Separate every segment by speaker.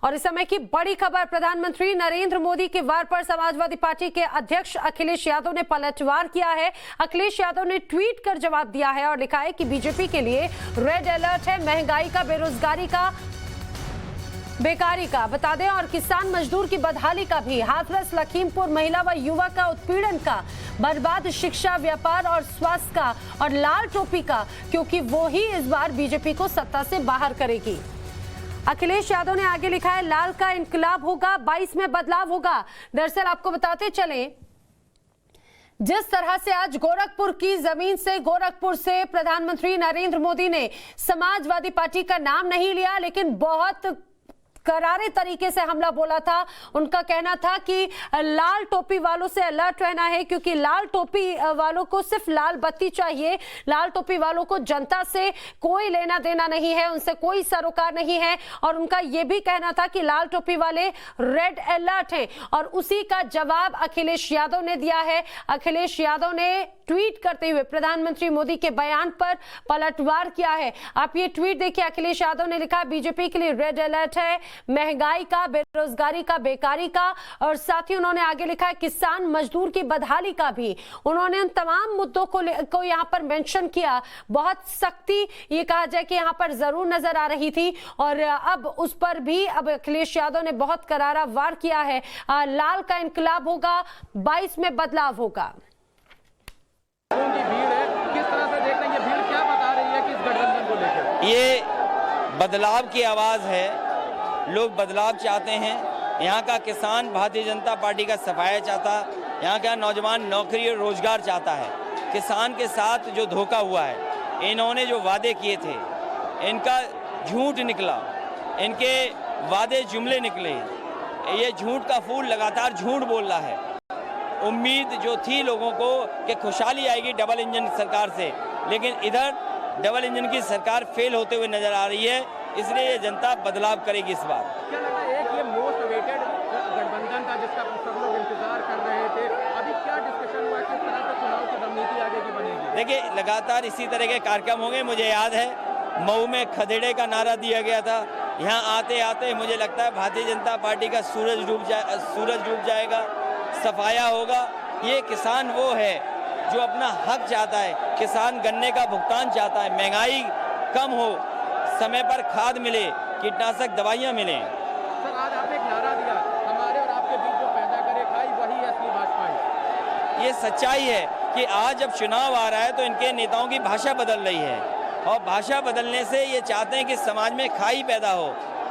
Speaker 1: और इस समय की बड़ी खबर, प्रधानमंत्री नरेंद्र मोदी के वार पर समाजवादी पार्टी के अध्यक्ष अखिलेश यादव ने पलटवार किया है। अखिलेश यादव ने ट्वीट कर जवाब दिया है और लिखा है कि बीजेपी के लिए रेड अलर्ट है, महंगाई का, बेरोजगारी का, बेकारी का, बता दें, और किसान मजदूर की बदहाली का भी, हाथरस लखीमपुर महिला व युवा का उत्पीड़न का, बर्बाद शिक्षा, व्यापार और स्वास्थ्य का, और लाल टोपी का, क्योंकि वो ही इस बार बीजेपी को सत्ता से बाहर करेगी। अखिलेश यादव ने आगे लिखा है, लाल का इनकलाब होगा, 22 में बदलाव होगा। दरअसल आपको बताते चलें, जिस तरह से आज गोरखपुर की जमीन से, गोरखपुर से प्रधानमंत्री नरेंद्र मोदी ने समाजवादी पार्टी का नाम नहीं लिया, लेकिन बहुत करारे तरीके से हमला बोला था। उनका कहना था कि लाल टोपी वालों से अलर्ट रहना है, क्योंकि लाल टोपी वालों को सिर्फ लाल बत्ती चाहिए। लाल टोपी वालों को जनता से कोई लेना देना नहीं है, उनसे कोई सरोकार नहीं है। और उनका यह भी कहना था कि लाल टोपी वाले रेड अलर्ट हैं, और उसी का जवाब अखिलेश यादव ने दिया है। अखिलेश यादव ने ट्वीट करते हुए प्रधानमंत्री मोदी के बयान पर पलटवार किया है। आप ये ट्वीट देखिए, अखिलेश यादव ने लिखा, बीजेपी के लिए रेड अलर्ट है, महंगाई का, बेरोजगारी का, बेकारी का, और साथ ही उन्होंने आगे लिखा है किसान मजदूर की बदहाली का भी। उन्होंने उन तमाम मुद्दों को यहाँ पर मेंशन किया। बहुत सख्ती ये कहा जाए कि यहाँ पर जरूर नजर आ रही थी, और अब उस पर भी अब अखिलेश यादव ने बहुत करारा वार किया है। लाल का इनकलाब होगा, 22 में बदलाव होगा।
Speaker 2: की भीड़ है, किस तरह से देख रहे हैं, ये भीड़ क्या बता रही है कि इस गठबंधन को लेकर?
Speaker 3: ये बदलाव की आवाज है, लोग बदलाव चाहते हैं। यहाँ का किसान भारतीय जनता पार्टी का सफाया चाहता, यहाँ का नौजवान नौकरी और रोजगार चाहता है। किसान के साथ जो धोखा हुआ है, इन्होंने जो वादे किए थे, इनका झूठ निकला, इनके वादे जुमले निकले। ये झूठ का फूल लगातार झूठ बोल रहा है। उम्मीद जो थी लोगों को कि खुशहाली आएगी डबल इंजन सरकार से, लेकिन इधर डबल इंजन की सरकार फेल होते हुए नजर आ रही है। इसलिए ये जनता बदलाव करेगी इस बार।
Speaker 2: क्या लगता है, एक ये मोस्ट अवेटेड गठबंधन था जिसका सब लोग इंतजार कर रहे थे, अभी क्या डिस्कशन हुआ, किस तरह से चुनाव की रणनीति आगे की बनेगी?
Speaker 3: देखिए, लगातार इसी तरह के कार्यक्रम होंगे। मुझे याद है मऊ में खदेड़े का नारा दिया गया था। यहाँ आते आते मुझे लगता है भारतीय जनता पार्टी का सूरज डूब जाएगा, सफाया होगा। ये किसान वो है जो अपना हक चाहता है, किसान गन्ने का भुगतान चाहता है, महंगाई कम हो, समय पर खाद मिले, कीटनाशक दवाइयाँ मिले।
Speaker 2: सर, आज आपने एक नारा दिया, हमारे और आपके बीच जो पैदा करे खाई वही असली भाजपा।
Speaker 3: ये सच्चाई है कि आज जब चुनाव आ रहा है तो इनके नेताओं की भाषा बदल रही है, और भाषा बदलने से ये चाहते हैं कि समाज में खाई पैदा हो,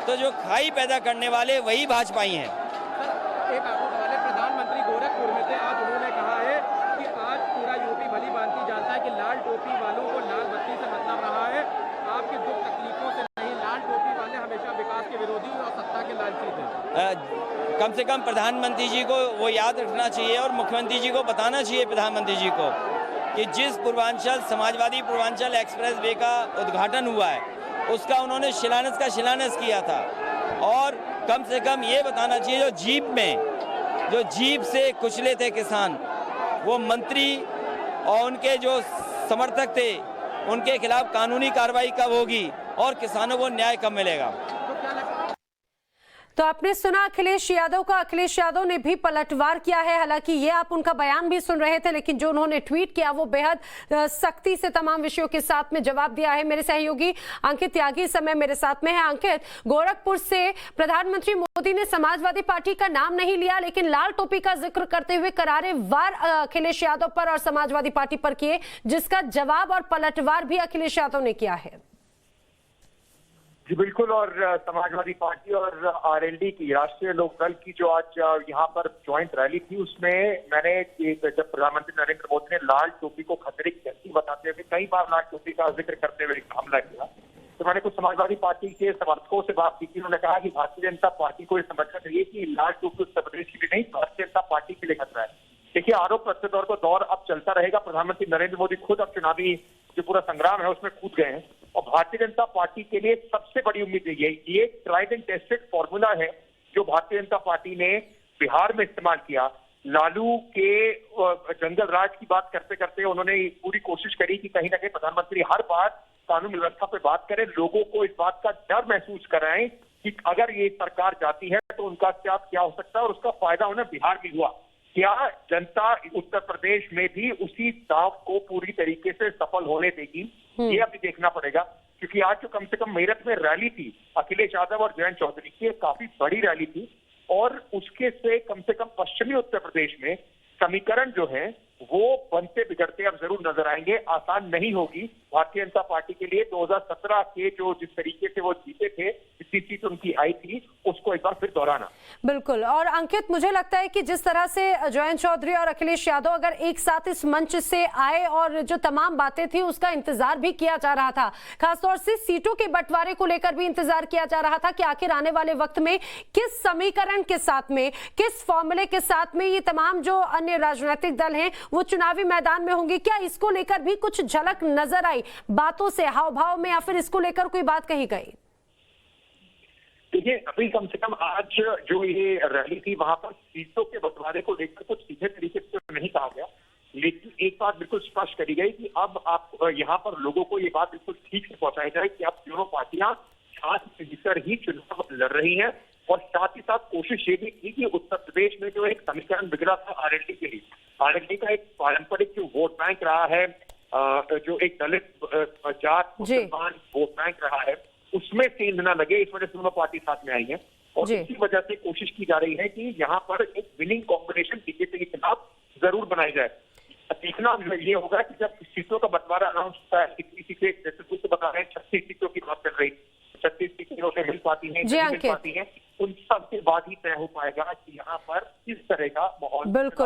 Speaker 3: तो जो खाई पैदा करने वाले वही भाजपाई हैं।
Speaker 2: सर, एक आपको वाले प्रधानमंत्री गोरखपुर में थे, आज उन्होंने कहा है कि आज पूरा यूपी भली भांति जानता है कि लाल टोपी वालों को लाल बत्ती से मतलब रहा है, आपके दुख तकलीफों से नहीं। लाल टोपी वाले हमेशा विकास के विरोधी और सत्ता के लालची थे।
Speaker 3: कम से कम प्रधानमंत्री जी को वो याद रखना चाहिए, और मुख्यमंत्री जी को बताना चाहिए प्रधानमंत्री जी को कि जिस पूर्वांचल समाजवादी पूर्वांचल एक्सप्रेस वे का उद्घाटन हुआ है, उसका उन्होंने शिलान्यास किया था। और कम से कम ये बताना चाहिए, जो जीप से कुचले थे किसान, वो मंत्री और उनके जो समर्थक थे, उनके खिलाफ कानूनी कार्रवाई कब होगी और किसानों को न्याय कब मिलेगा?
Speaker 1: तो आपने सुना अखिलेश यादव का। अखिलेश यादव ने भी पलटवार किया है। हालांकि ये आप उनका बयान भी सुन रहे थे, लेकिन जो उन्होंने ट्वीट किया वो बेहद सख्ती से तमाम विषयों के साथ में जवाब दिया है। मेरे सहयोगी अंकित त्यागी इस समय मेरे साथ में है। अंकित, गोरखपुर से प्रधानमंत्री मोदी ने समाजवादी पार्टी का नाम नहीं लिया, लेकिन लाल टोपी का जिक्र करते हुए करारे वार अखिलेश यादव पर और समाजवादी पार्टी पर किए, जिसका जवाब और पलटवार भी अखिलेश यादव ने किया है।
Speaker 4: जी बिल्कुल, और समाजवादी पार्टी और आरएलडी की, राष्ट्रीय लोक दल की जो आज यहाँ पर ज्वाइंट रैली थी, उसमें मैंने जब प्रधानमंत्री नरेंद्र मोदी ने लाल टोपी को खतरे की घंटी बताते हुए कई बार लाल टोपी का जिक्र करते हुए हमला किया, तो मैंने कुछ समाजवादी पार्टी के समर्थकों से बात की थी। उन्होंने कहा कि भारतीय जनता पार्टी को यह समझना चाहिए कि लाल टोपी उत्तर प्रदेश की भी नहीं, भारतीय जनता पार्टी के लिए खतरा है। देखिए, आरोप प्रत्यारोप का दौर अब चलता रहेगा। प्रधानमंत्री नरेंद्र मोदी खुद अब चुनावी जो पूरा संग्राम है उसमें कूद गए हैं, और भारतीय जनता पार्टी के लिए सबसे बड़ी उम्मीद ये ट्राइड एंड टेस्टेड फॉर्मूला है जो भारतीय जनता पार्टी ने बिहार में इस्तेमाल किया। लालू के जंगल राज की बात करते करते उन्होंने पूरी कोशिश करी कि कहीं ना कहीं प्रधानमंत्री हर बार कानून व्यवस्था पे बात करें, लोगों को इस बात का डर महसूस कराएं कि अगर ये सरकार जाती है तो उनका क्या हो सकता है, और उसका फायदा उन्हें बिहार में हुआ। क्या जनता उत्तर प्रदेश में भी उसी दाव को पूरी तरीके से सफल होने देगी, ये अभी देखना पड़ेगा। क्योंकि आज जो कम से कम मेरठ में रैली थी अखिलेश यादव और जयंत चौधरी की, काफी बड़ी रैली थी, और उसके से कम पश्चिमी उत्तर प्रदेश में समीकरण जो है वो बनते बिगड़ते अब जरूर नजर आएंगे। आसान नहीं होगी भारतीय जनता पार्टी के लिए। 2017 के जो जिस तरीके से वो जीते थे, जितनी सीट उनकी आई थी, उसको एक बार फिर दोहराना।
Speaker 1: बिल्कुल। और अंकित, मुझे लगता है कि जिस तरह से जयंत चौधरी और अखिलेश यादव अगर एक साथ इस मंच से आए और जो तमाम बातें थी उसका इंतजार भी किया जा रहा था, खासतौर से सीटों के बंटवारे को लेकर भी इंतजार किया जा रहा था कि आखिर आने वाले वक्त में किस समीकरण के साथ में, किस फॉर्मूले के साथ में ये तमाम जो अन्य राजनीतिक दल हैं वो चुनावी मैदान में होंगे। क्या इसको लेकर भी कुछ झलक नजर आई बातों से, हाव भाव में, या फिर इसको लेकर कोई बात कही गई?
Speaker 4: देखिए, अभी कम से कम आज जो ये रैली थी वहां पर सीटों के बंटवारे को लेकर कुछ सीधे तरीके से नहीं कहा गया, लेकिन एक बात बिल्कुल स्पष्ट करी गई कि अब आप यहाँ पर लोगों को ये बात बिल्कुल ठीक से पहुंचाई जाए कि अब दोनों पार्टियां साथ मिलकर ही चुनाव लड़ रही हैं। और साथ ही साथ कोशिश ये भी की कि उत्तर प्रदेश में जो एक समीकरण बिगड़ा था आरएलडी के लिए, आरएलडी का एक पारंपरिक जो वोट बैंक रहा है, जो एक दलित जात मुसलमान वोट बैंक रहा है, उसमें चेंज न लगे, इस वजह से दोनों पार्टी साथ में आई है। और इसी वजह से कोशिश की जा रही है कि यहाँ पर एक विनिंग कॉम्बिनेशन बीजेपी के खिलाफ जरूर बनाई जाए। देखना ये होगा कि जब सीटों का बंटवारा अनाउंस होता है, कितनी सीटें, जैसे दूसरे बता रहे हैं 36 सीटों की बात कर रही, 36 सीटों से मिल पाती है, मिल पाती है, उन सब के बाद ही तय हो पाएगा कि यहाँ पर किस तरह का माहौल।
Speaker 1: बिल्कुल।